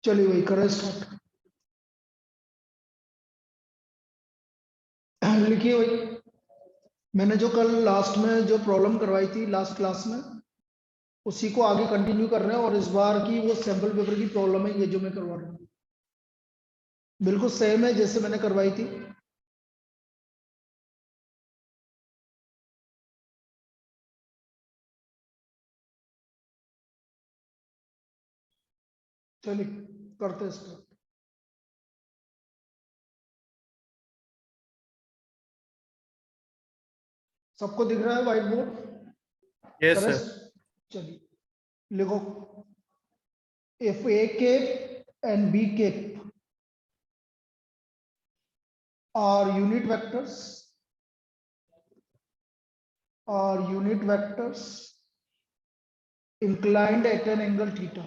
चलिए वही करें स्टार्ट। लिखिए वही मैंने जो कल लास्ट में जो प्रॉब्लम करवाई थी लास्ट क्लास में, उसी को आगे कंटिन्यू कर रहे हैं। और इस बार की वो सैंपल पेपर की प्रॉब्लम है, ये जो मैं करवा रहा हूँ बिल्कुल सेम है जैसे मैंने करवाई थी। चलिए करते हैं स्टार्ट। सबको दिख रहा है व्हाइट बोर्ड? यस करें? सर। चलिए लिखो, if a cap and b cap are unit vectors inclined at an angle theta,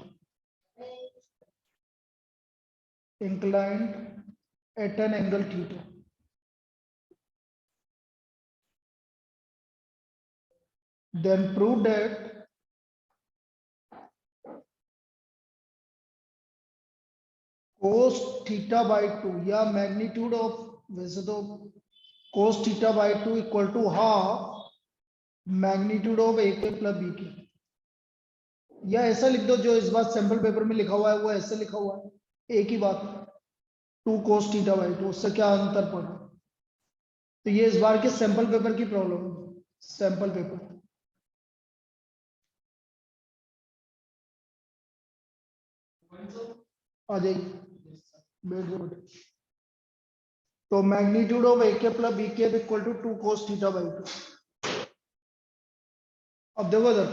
inclined at an angle theta, then prove that cos theta by 2 या मैग्नीट्यूड ऑफ, वैसे तो cos theta by 2 equal to half magnitude of ए के plus B के, या ऐसा लिख दो जो इस बार सैंपल पेपर में लिखा हुआ है वो ऐसे लिखा हुआ है, एक ही बात, 2 cos थीटा बाई 2, उससे क्या अंतर पड़ा। तो ये इस बार के सैंपल पेपर की प्रॉब्लम है, सैंपल पेपर आ जाएगी, बैठ जाओ। तो मैग्नीट्यूड ऑफ ए के प्लस बी के equal to 2 cos theta by 2। अब देखो इधर,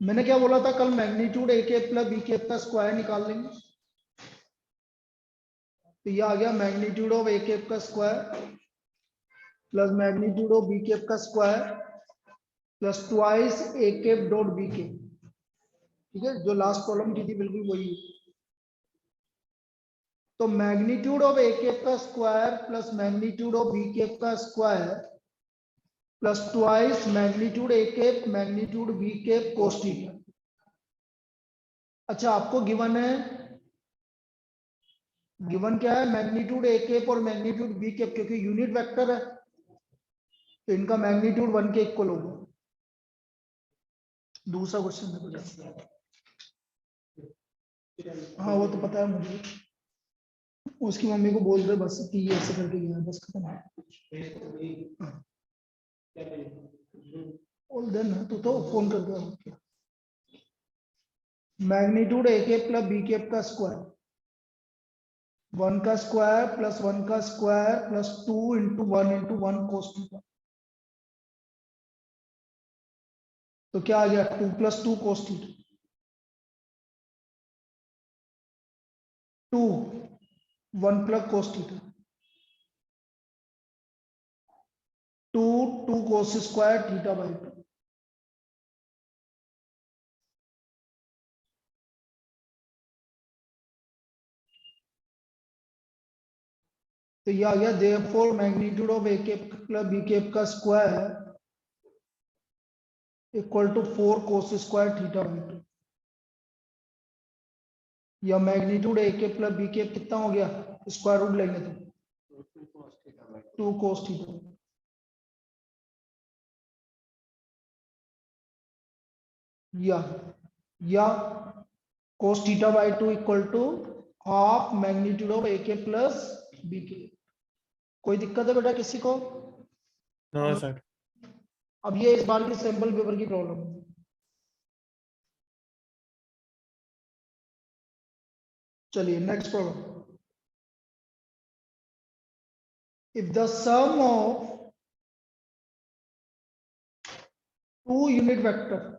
मैंने क्या बोला था कल, मैग्नीट्यूड ए के प्लस बी के का स्क्वायर निकाल लेंगे। तो ये आ गया मैग्नीट्यूड ऑफ ए के का square plus magnitude of B के का स्क्वायर प्लस ट्वाइस ए के डॉट बी के। ठीक है, जो लास्ट कॉलम की थी बिल्कुल वही है। तो मैग्नीट्यूड ऑफ ए केप का square plus magnitude of b cap का square plus twice magnitude a cap magnitude b cap cos theta. अच्छा आपको गिवन है, गिवन क्या है, मैग्नीट्यूड ए केप और मैग्नीट्यूड बी केप, क्योंकि यूनिट वेक्टर है तो इनका मैग्नीट्यूड 1 के इक्वल होगा। दूसरा क्वेश्चन देखो, हाँ वो तो पता है मुझे, उसकी मम्मी को बोल रहे बस कि ये ऐसे करके गया बस खत्म है। बोल देना तो फोन कर दो। Magnitude a cap plus b cap का स्क्वायर, 1 का स्क्वायर प्लस 1 का square plus 2 into one cos theta. तो क्या आ गया, 2 plus 2 cos theta, 2 1 plus cos theta, 2 2 cos square theta by 2। तो ये आ गया therefore magnitude of a cap plus b cap का square equal to 4 cos square theta by 2। या magnitude a cap plus b cap कितना हो गया, square root लेंगे तो 2 कोस थीटा, या cos theta by 2 equal to half magnitude of ए के plus B के। कोई दिक्कत है बेटा किसी को? No sir. अब ये इस बार की सैंपल पेपर की प्रॉब्लम है। चलिए next problem, if the sum of two unit vector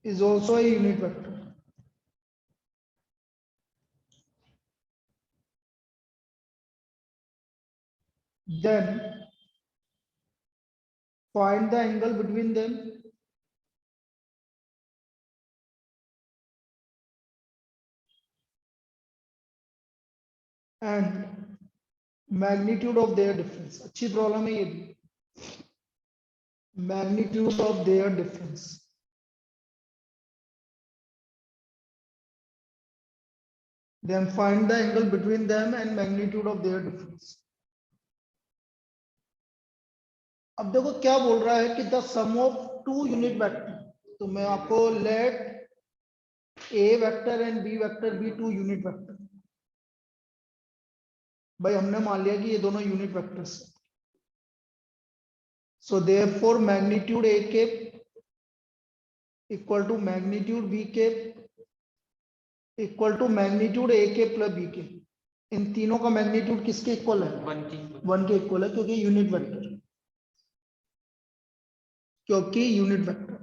is also a unit vector, then find the angle between them and magnitude of their difference। अच्छी प्रॉब्लम है ये भी। magnitude of their difference. Then find the angle between them and magnitude of their difference. अब देखो क्या बोल रहा है कि the sum of two unit vector, तो मैं आपको let A vector and B vector be two unit vector. भाई हमने मान लिया कि ये दोनों यूनिट वेक्टर्स हैं। सो देयरफॉर मैग्नीट्यूड ए के इक्वल टू मैग्नीट्यूड बी के इक्वल टू मैग्नीट्यूड ए के प्लस बी के। इन तीनों का मैग्नीट्यूड किसके इक्वल है? 1 के इक्वल है, क्योंकि यूनिट वेक्टर, क्योंकि यूनिट वेक्टर।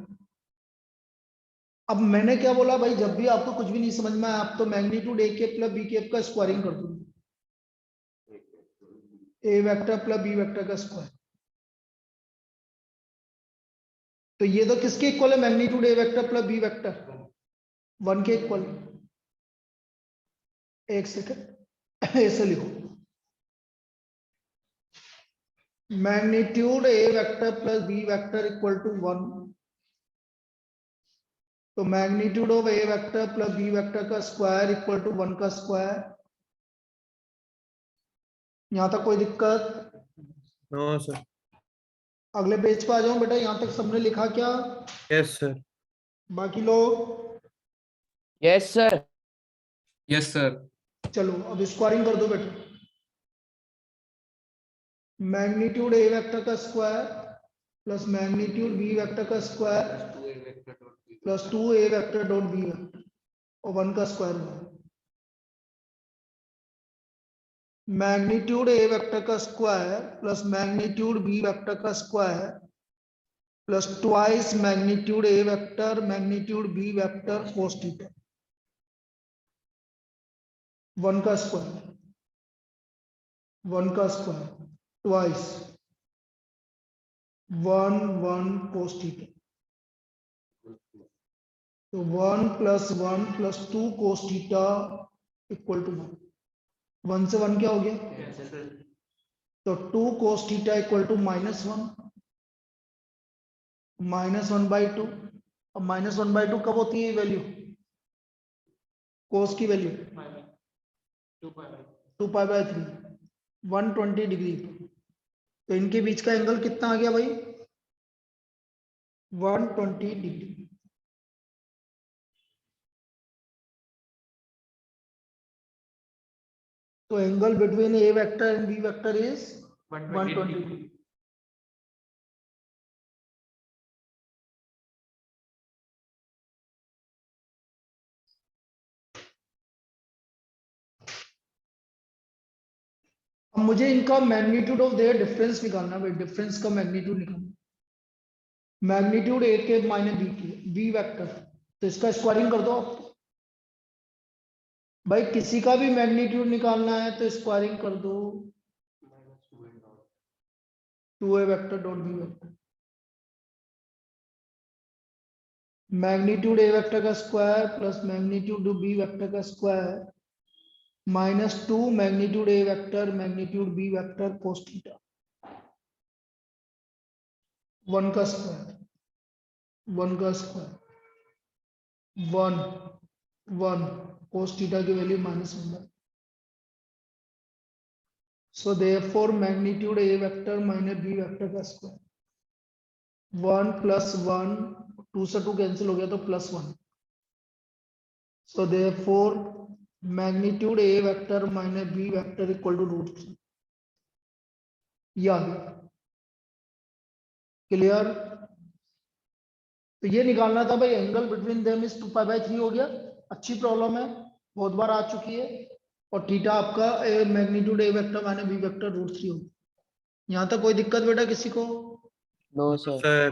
अब मैंने क्या बोला भाई, जब भी आपको कुछ भी नहीं समझ में आया आप तो मैग्नीट्यूड ए के प्लस बी के का स्क्वायरिंग कर दो, A vector plus B vector का स्क्वायर। तो ये तो किसके इक्वल है? मैग्नीट्यूड ए वेक्टर प्लस बी वेक्टर 1 के इक्वल। एक सेकंड ऐसे लिखो, magnitude A vector plus B vector equal to 1। तो magnitude of A vector plus B vector का स्क्वायर इक्वल टू 1 का स्क्वायर। यहां तक कोई दिक्कत? No, sir. अगले पेज पे आ जाऊं बेटा, यहां तक सबने लिखा क्या? Yes, sir. बाकी लोग? Yes sir. Yes sir. चलो अब स्क्वायरिंग कर दो बेटा। मैग्नीट्यूड ए वेक्टर का square plus magnitude B vector का square plus 2a vector dot B vector और 1 का स्क्वायर हुआ। मैग्नीट्यूड ए वेक्टर का square plus magnitude B vector का स्क्वायर प्लस ट्वाइस मैग्नीट्यूड ए vector magnitude B vector cos theta 1 का square 1 का square twice 1 1 cos theta. तो 1 plus 1 plus 2 cos theta equal to 1। 1 से 1 क्या हो गया? तो 2 कोस थीटा इक्वल टू -1 -1/2। अब -1/2 कब होती है वैल्यू? कोस की वैल्यू 2π/3 120 डिग्री। तो इनके बीच का एंगल कितना आ गया भाई? 120 डिग्री। तो angle between A vector and B vector is 120 degree. अब मुझे इनका मैग्नीट्यूड ऑफ देयर डिफरेंस निकालना है भाई, डिफरेंस का मैग्नीट्यूड निकालना। मैग्नीट्यूड ए के माइनस बी के बी वेक्टर, तो इसका स्क्वायरिंग कर दो आप। भाई किसी का भी मैग्नीट्यूड निकालना है तो स्क्वायरिंग कर दो, 2a vector dot B vector. Magnitude ए वेक्टर का square plus magnitude B vector का स्क्वायर -2 मैग्नीट्यूड ए vector magnitude B vector cos theta 1 का स्क्वायर 1 का स्क्वायर 1 1 कोस थीटा की वैल्यू -1। सो देयरफॉर मैग्नीट्यूड ए वेक्टर माइनस बी वेक्टर का square 1 plus 1 2 से 2 cancel हो गया तो +1। So therefore magnitude A vector minus B vector equal to √3। या clear? तो ये निकालना था भाई, एंगल बिटवीन देम इज 2π/3 हो गया। अच्छी प्रॉब्लम है, बहुत बार आ चुकी है। और थीटा आपका मैग्नीट्यूड ए वेक्टर माइनस बी वेक्टर √3 हो। यहाँ तक कोई दिक्कत बेटा किसी को? No sir. Sir.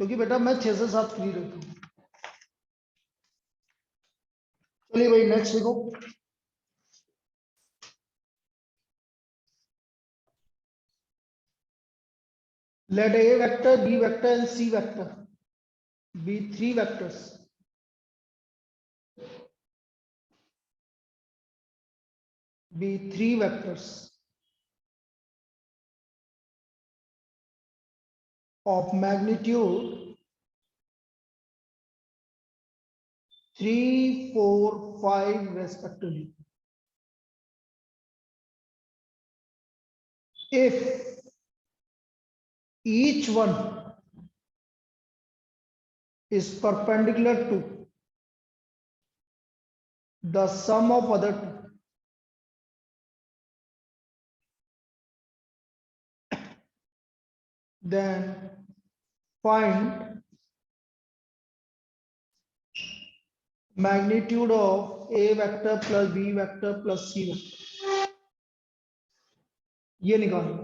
क्योंकि बेटा मैं 6 से 7 फ्री रहता हूँ। चलिए भाई नेक्स्ट देखो। Let A vector, B vector and C vector be 3 vectors. Be 3 vectors of magnitude 3, 4, 5 respectively. If each one is perpendicular to the sum of other two, then find magnitude of A vector plus B vector plus C vector. ये निकालो।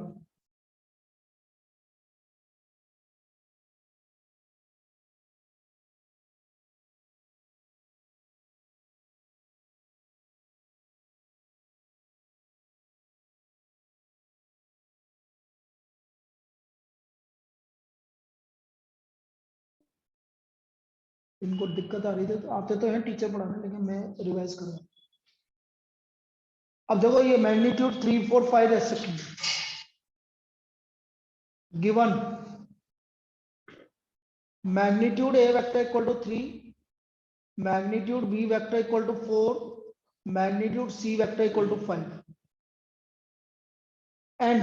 इनको दिक्कत आ रही थी तो आते तो हैं टीचर पढ़ाने, लेकिन मैं रिवाइज करूंगा। अब देखो ये मैग्नीट्यूड 3, 4, 5 ऐसे given magnitude A vector equal to 3, magnitude B vector equal to 4, magnitude C vector equal to 5 and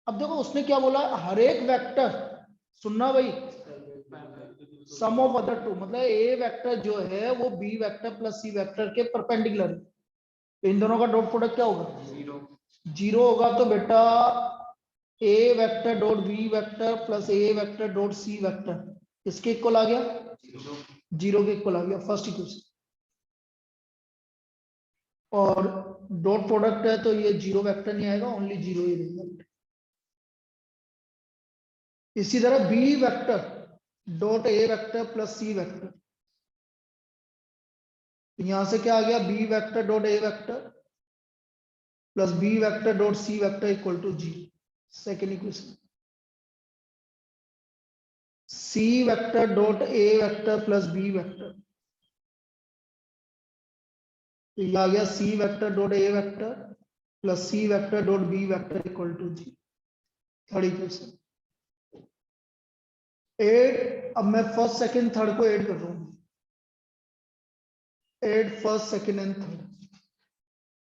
अब देखो उसने क्या बोला, हर एक वेक्टर, सुनना भाई, सम ऑफ अदर टू, मतलब ए वेक्टर जो है वो B vector plus C vector के परपेंडिकुलर है, तो इन दोनों का डॉट प्रोडक्ट क्या होगा? जीरो होगा। तो बेटा a vector dot B vector plus a vector dot C vector इसके इक्वल आ गया, जीरो के इक्वल आ गया फर्स्ट इक्वेशन। और डॉट प्रोडक्ट है तो ये जीरो वेक्टर नहीं आएगा, ओनली जीरो ही रहेगा। इसी तरह b vector dot a vector plus C vector, यहां से क्या आ गया, B vector dot a vector plus B vector dot C vector equal to जी, second equation. C vector dot a vector plus B vector, तो ये आ गया c vector dot a vector plus C vector dot B vector equal to जी, third equation. Add, अब मैं first second third को add कर रहा हूं, add first second and third.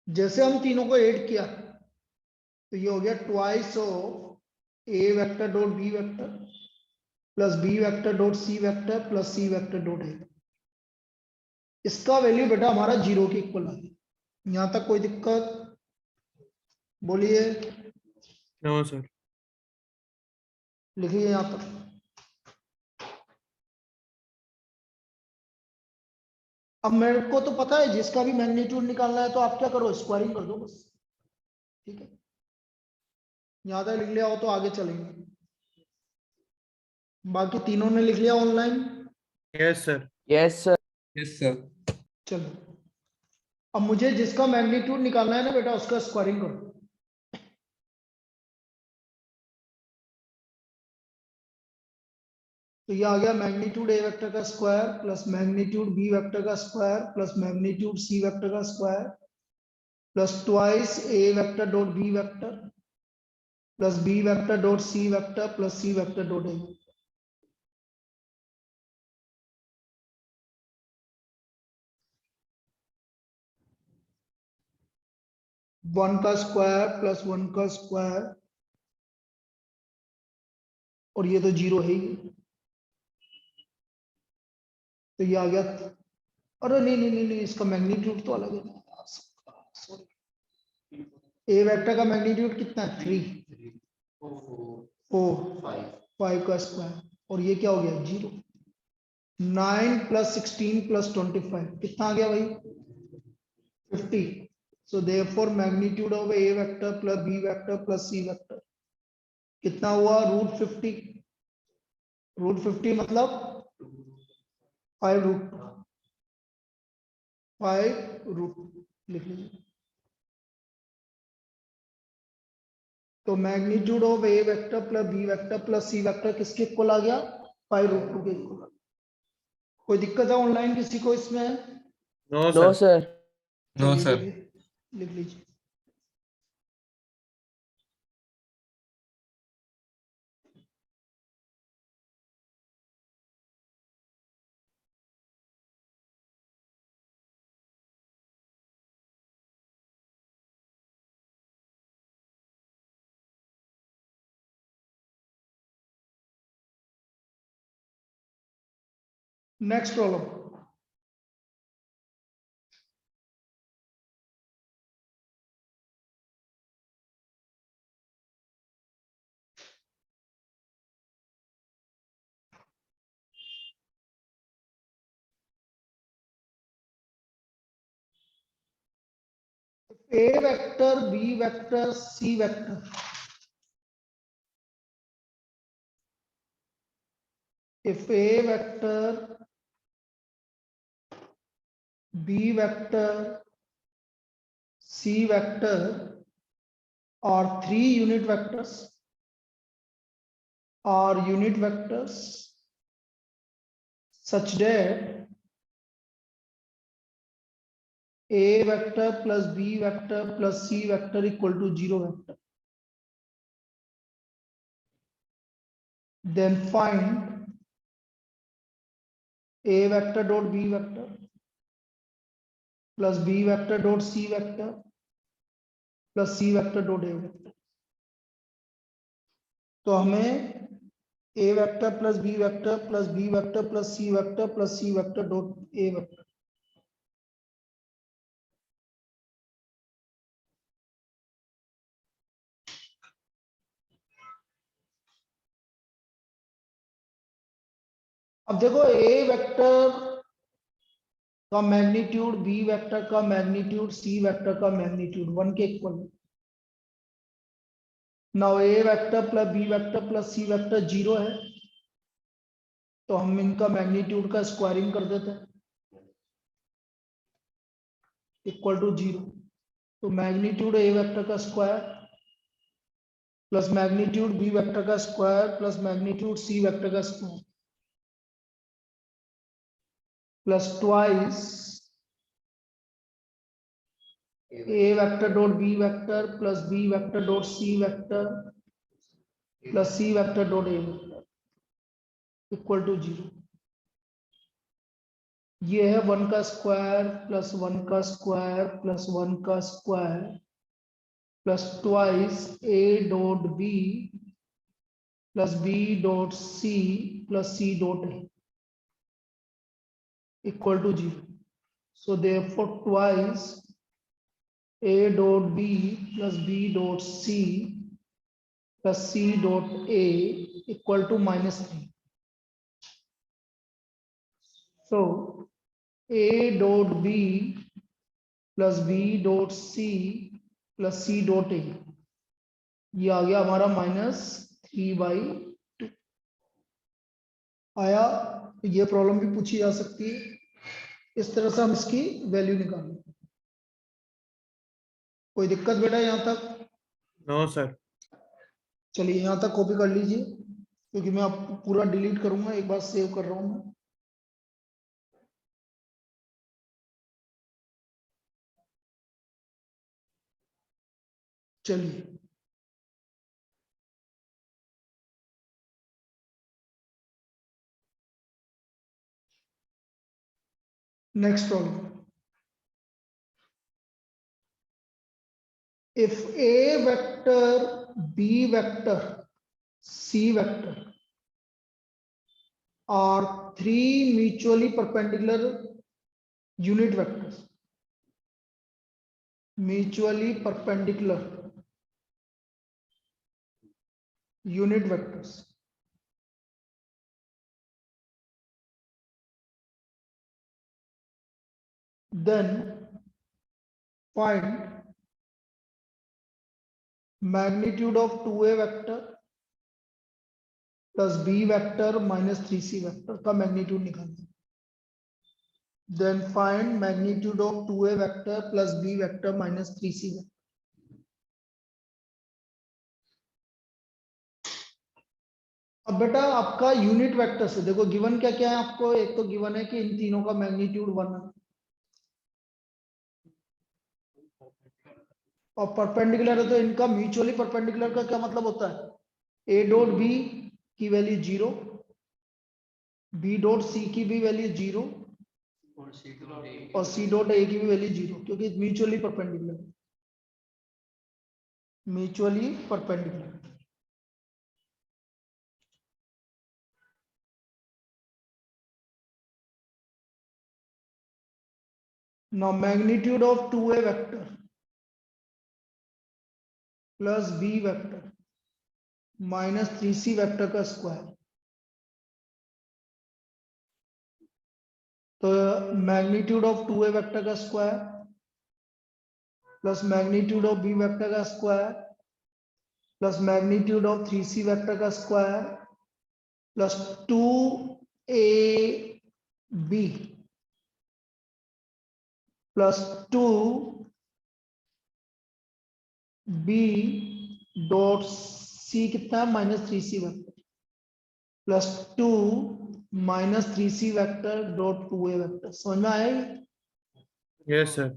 जैसे हम तीनों को ऐड किया तो ये हो गया twice of A vector dot B vector plus B vector dot C vector plus C vector dot A. इसका वैल्यू बेटा हमारा जीरो के इक्वल आ गया। यहां तक कोई दिक्कत? बोलिए। No sir. लिखिए यहां तक। अब मेरे को तो पता है जिसका भी मैग्नीट्यूड निकालना है तो आप क्या करो, स्क्वायरिंग कर दो बस, ठीक है। यहां तक लिख लिया हो तो आगे चलेंगे। बाकी तीनों ने लिख लिया online? Yes sir. Yes, sir. Yes, sir. चलो अब मुझे जिसका मैग्नीट्यूड निकालना है ना बेटा उसका स्क्वायरिंग करो। तो ये आ गया मैग्नीट्यूड ए वेक्टर का square plus magnitude B vector का स्क्वायर प्लस मैग्नीट्यूड सी वेक्टर का square plus twice a vector dot B vector plus B vector dot C vector plus C vector dot a. One का square plus one का square, और ये तो zero है ही, तो ये आ गया। अरे नहीं नहीं नहीं नहीं, इसका मैग्नीट्यूड तो अलग है ना, सॉरी। ए वेक्टर का मैग्नीट्यूड कितना है? 3, 4, 5 का स्क्वायर, और ये क्या हो गया? जीरो। 9 प्लस 16 प्लस 25 कितना आ गया भाई? 50। So therefore magnitude of A vector plus B vector plus C vector कितना हुआ? √50। रूट 50 मतलब 5 रूट 5 रूट लिख लीजिए। तो magnitude of A vector plus B vector plus C vector किसके इक्वल आ गया? 5 रूट 2 के इक्वल। कोई दिक्कत है ऑनलाइन किसी को इसमें? No No, sir. sir. No, चलिए sir. लिख लीजिए। Next problem. A vector B vector C vector if a vector b vector c vector are three unit vectors such that a vector plus b vector plus c vector equal to 0 vector, then find a vector dot b vector plus b vector dot c vector plus c vector dot a vector। तो हमें a vector plus B vector plus B vector plus C vector dot a vector. अब देखो a vector का magnitude B vector का magnitude सी vector का magnitude 1 के equal है। Now a vector plus B vector plus C vector 0 है, तो हम इनका मैग्नीट्यूड का स्क्वायरिंग कर देते हैं इक्वल टू 0। तो मैग्नीट्यूड ए वेक्टर का square plus magnitude B vector का स्क्वायर प्लस मैग्नीट्यूड सी वेक्टर का square plus twice a vector dot b vector plus b vector dot c vector plus c vector dot a vector equal to 0। ये है 1 का square plus 1 का square plus 1 का square plus twice a dot b plus b dot c plus c dot a equal to 0। So therefore twice a dot b plus b dot c plus c dot a equal to -3. So a dot b plus b dot c plus c dot a ये आ गया हमारा -3/2 आया। तो ये problem भी पूछी जा सकती है, इस तरह से हम इसकी वैल्यू निकालें। कोई दिक्कत बेटा यहाँ तक? No sir. चलिए यहाँ तक कॉपी कर लीजिए, क्योंकि मैं आप पूरा डिलीट करूंगा, एक बार सेव कर रहा हूं मैं। चलिए next problem. If a vector, b vector, c vector are three mutually perpendicular unit vectors, mutually perpendicular unit vectors, then find magnitude of 2a vector plus B vector minus 3c vector का magnitude निकालना। Then find magnitude of 2a vector plus b vector minus 3c vector. अब बेटा आपका unit vector से देखो given क्या क्या है आपको। एक तो गिवन है कि इन तीनों का मैग्नीट्यूड 1 है और परपेंडिकुलर है, तो इनका म्यूचुअली परपेंडिकुलर का क्या मतलब होता है, ए डॉट बी की वैल्यू 0, बी डॉट सी की भी वैल्यू 0 और सी डॉट ए की भी वैल्यू 0, क्योंकि mutually perpendicular, mutually perpendicular. Now magnitude of 2a vector plus b vector minus 3c vector का स्क्वायर। तो मैग्नीट्यूड ऑफ 2a वेक्टर का square plus magnitude of b vector का square plus magnitude of 3c vector का square plus 2ab plus 2b dot c कितना है minus 3c vector plus 2 minus 3c vector dot 2a vector. समझ में आया ये? Yes, sir.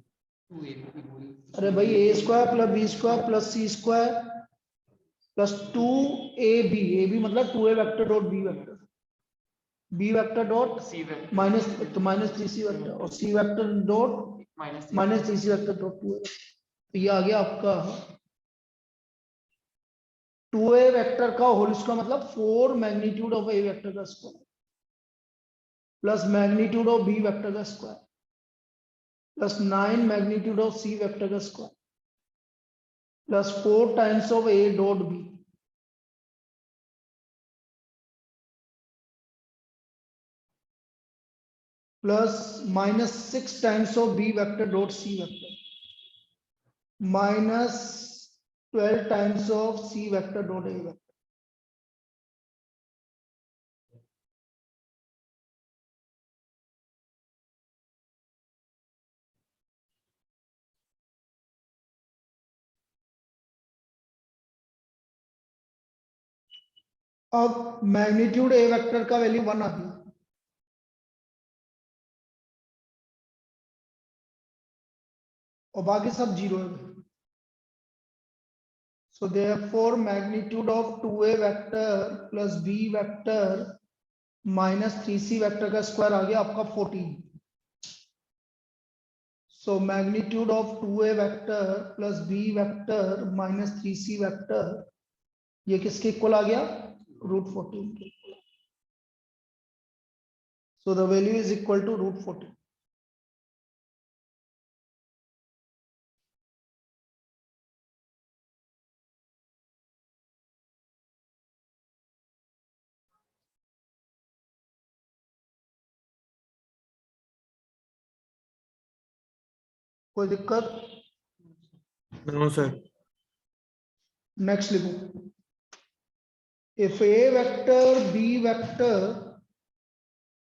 अरे भाई a square plus b square plus c square plus 2ab मतलब 2a vector dot B vector, B vector dot minus तो minus 3c vector और c vector dot minus 3c vector dot 2a। तो ये आ गया आपका 2a वेक्टर का whole square मतलब 4 मैग्नीट्यूड ऑफ ए वेक्टर का square plus magnitude of B vector का square plus 9 magnitude of c vector का square plus 4 times of a dot b plus minus 6 times of B vector dot C vector minus 12 times of c vector dot a vector. अब magnitude ए vector का value 1 आ गया और बाकी सब 0 है। So therefore magnitude of 2a vector plus b vector minus 3c vector का square आ गया आपका 14। So magnitude of 2a vector plus b vector minus 3c vector ये किसके इक्वल आ गया, रूट 14 के। So the value is equal to रूट 14। कोई दिक्कत? No, sir. नेक्स्ट लिखो, if a vector b vector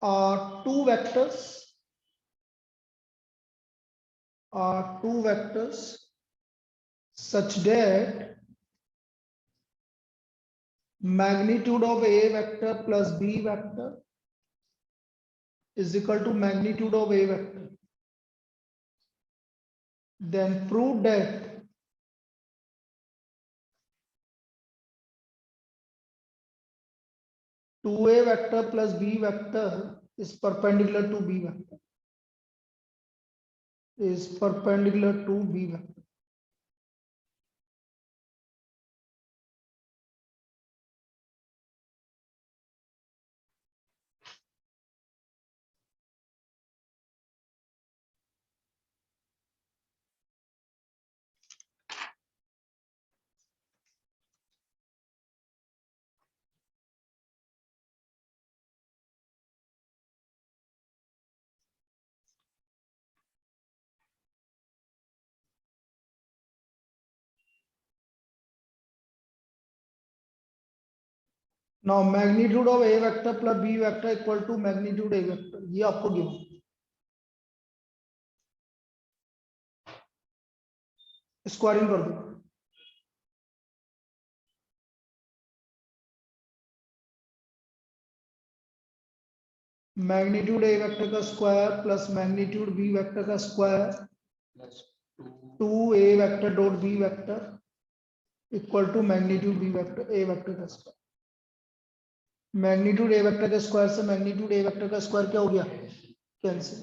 are two vectors such that magnitude of a vector plus b vector is equal to magnitude of a vector, then prove that two a vector plus b vector is perpendicular to b vector, is perpendicular to b vector। Now magnitude of A vector plus B vector equal to magnitude A vector, ये आपको given. Squaring कर दो। Magnitude ए vector का square plus magnitude B vector का square two a vector dot B vector equal to magnitude B vector a vector का square. Magnitude ए vector के square से magnitude ए vector का स्क्वायर क्या हो गया? कैंसिल।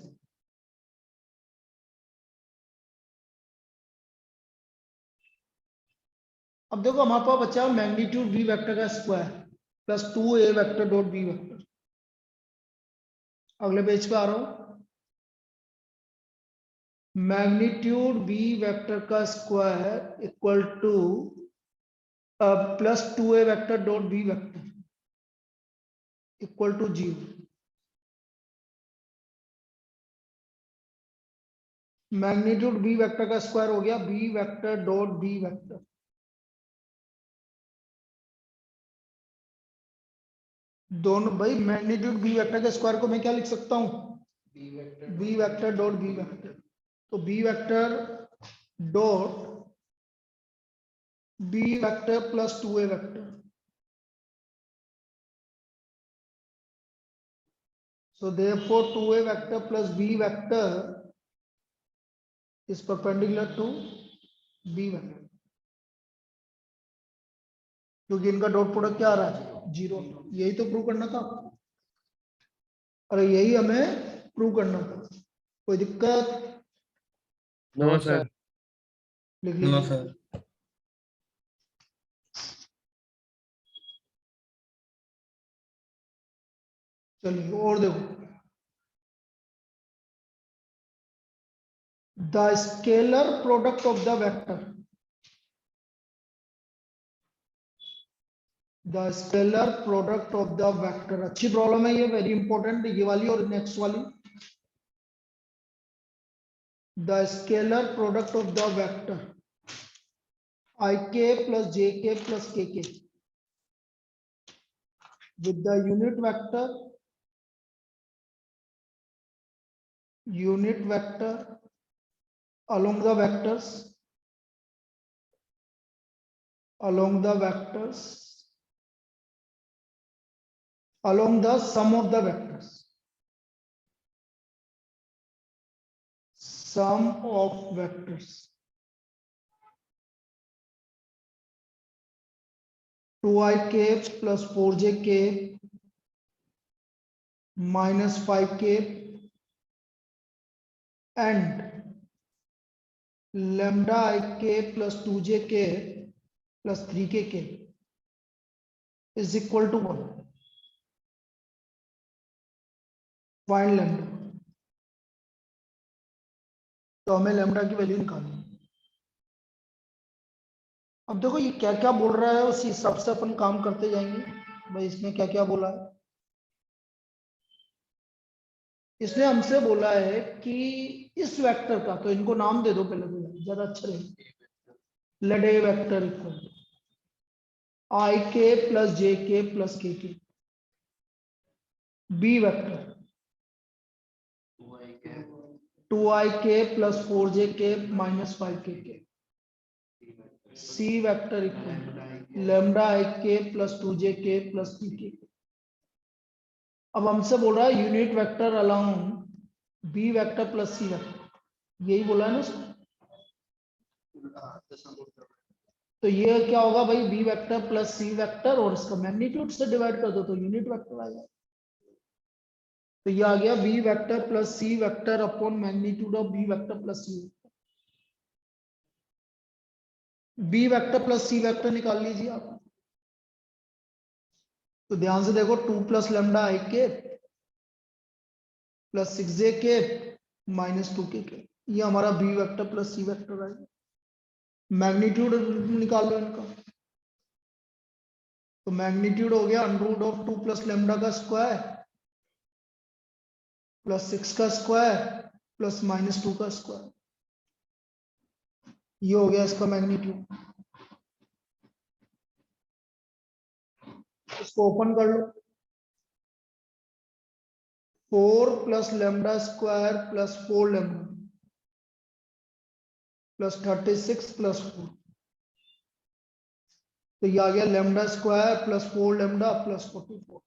अब देखो हमारे पास बचा मैग्नीट्यूड बी वेक्टर का square plus two a vector dot B vector. अगले पेज पे आ रहा हूं। मैग्नीट्यूड बी वेक्टर का square equal to plus two a vector dot B vector equal to 0। Magnitude B vector का स्क्वायर हो गया B vector dot B vector. दोनों भाई मैग्नीट्यूड बी वेक्टर के स्क्वायर को मैं क्या लिख सकता हूं? B vector dot B vector. तो b vector dot B vector plus two a vector. So therefore 2a vector plus b vector is perpendicular to b vector, क्योंकि इनका डॉट प्रोडक्ट क्या आ रहा है? 0। यही तो प्रूव करना था, और यही हमें प्रूव करना था। कोई दिक्कत? No, No, sir. sir. लिख No, लीजिए। sir. चलिए और देखो, the scalar product of the vector, the scalar product of the vector. अच्छी प्रॉब्लम है ये, वेरी इंपॉर्टेंट, ये वाली और नेक्स्ट वाली। The scalar product of the vector ik plus jk plus kk with the unit vector along the vectors along the sum of the vectors, sum of vectors 2ik plus 4jk minus 5k and lambda ik plus 2jk plus 3kk is equal to 1. Find lambda। तो हमें lambda की value निकालनी है। अब देखो ये क्या क्या बोल रहा है, उस हिसाब से अपन काम करते जाएंगे। भाई इसने क्या क्या बोला है? इसने हमसे बोला है कि इस वेक्टर का, तो इनको नाम दे दो पहले, तो ज्यादा अच्छा रहेगा। Let A vector equal i k plus j k plus k k. B vector 2ik plus 4jk minus 5kk। C vector equal lambda ik plus 2jk plus 3k। अब हमसे बोल रहा है unit vector along b vector plus सी vector, यही बोला है ना उसको। तो ये क्या होगा भाई? B vector plus C vector और इसका मैग्नीट्यूड से डिवाइड कर दो तो यूनिट वेक्टर आएगा। तो ये आ गया B vector plus C vector upon magnitude of B vector plus C. B vector plus C vector निकाल लीजिए आप। तो ध्यान से देखो, 2 प्लस लैम्डा आई के प्लस 6j के माइनस 2k के, ये हमारा B vector plus C vector आएगा। मैग्नीट्यूड निकाल लो इनका। तो मैग्नीट्यूड हो गया अंडर ऑफ 2 प्लस लैम्डा का स्क्वायर प्लस 6 का स्क्वायर प्लस माइनस 2 का स्क्वायर, ये हो गया इसका मैग्नीट्यूड। इसको ओपन कर लो। 4 plus lambda square plus 4 lambda plus 36 plus 4, तो ये आ गया lambda square plus 4 lambda plus 44।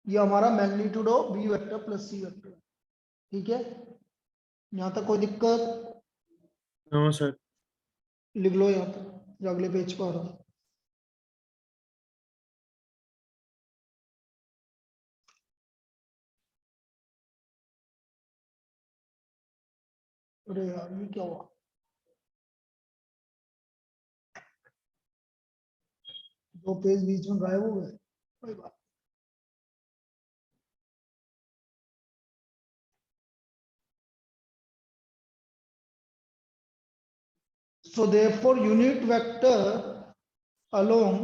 ये हमारा magnitude of B vector plus C vector. ठीक है, यहाँ तक कोई दिक्कत? No sir. लिख लो यहाँ तक, जो अगले पेज पर आ रहा हूँ। अरे यार ये क्या हुआ, दो पेज बीच में गायब हो गए। कोई बात। So therefore unit vector along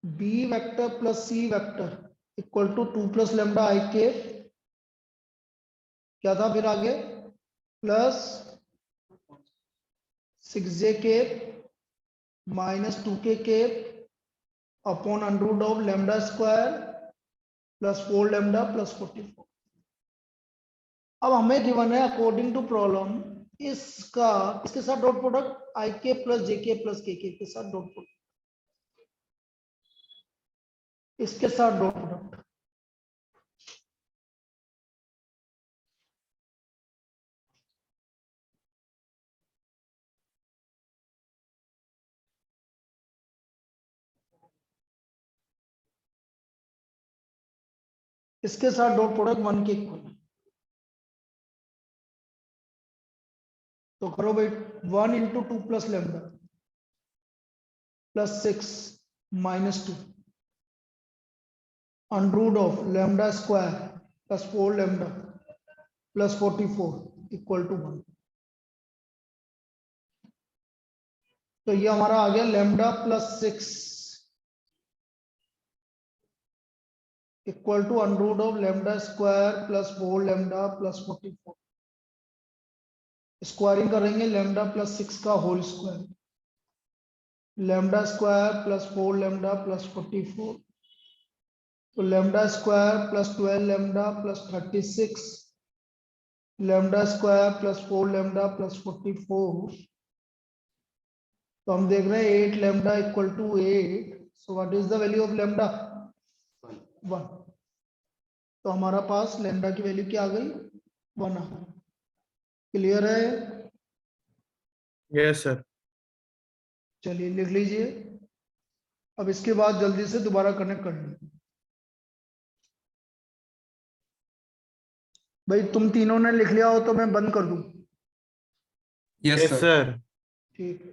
B vector plus C vector equal to 2 plus lambda I k, क्या था फिर आगे, plus 6j k minus 2k k upon under root of lambda square plus 4 lambda plus 44। अब हमें given है according to problem इसका इसके साथ dot product I k plus j k plus k के साथ डॉट प्रोडक्ट, इसके साथ डॉट प्रोडक्ट। इसके साथ डॉट प्रोडक्ट 1 के इक्वल, तो करो भाई 1 into 2 plus lambda plus 6 minus 2 under root of lambda square plus 4 lambda plus 44 equal to 1। तो ये हमारा आ गया lambda plus 6 equal to under root of lambda square plus 4 lambda plus 44। Squaring करेंगे लेमडा प्लस 6 का whole square, lambda square plus 4 lambda plus 44, तो lambda square plus 12 lambda plus 36 lambda square plus 4 lambda plus 44। तो हम देख रहे हैं 8 lambda equal to 8, so what is the value of lambda 1। तो हमारा पास लेमडा की वैल्यू क्या आ गई 1 आ गई। क्लियर है? Yes sir. चलिए लिख लीजिए। अब इसके बाद जल्दी से दोबारा कनेक्ट कर लीजिए। भाई तुम तीनों ने लिख लिया हो तो मैं बंद कर दूं? Yes, yes sir. सर। ठीक है।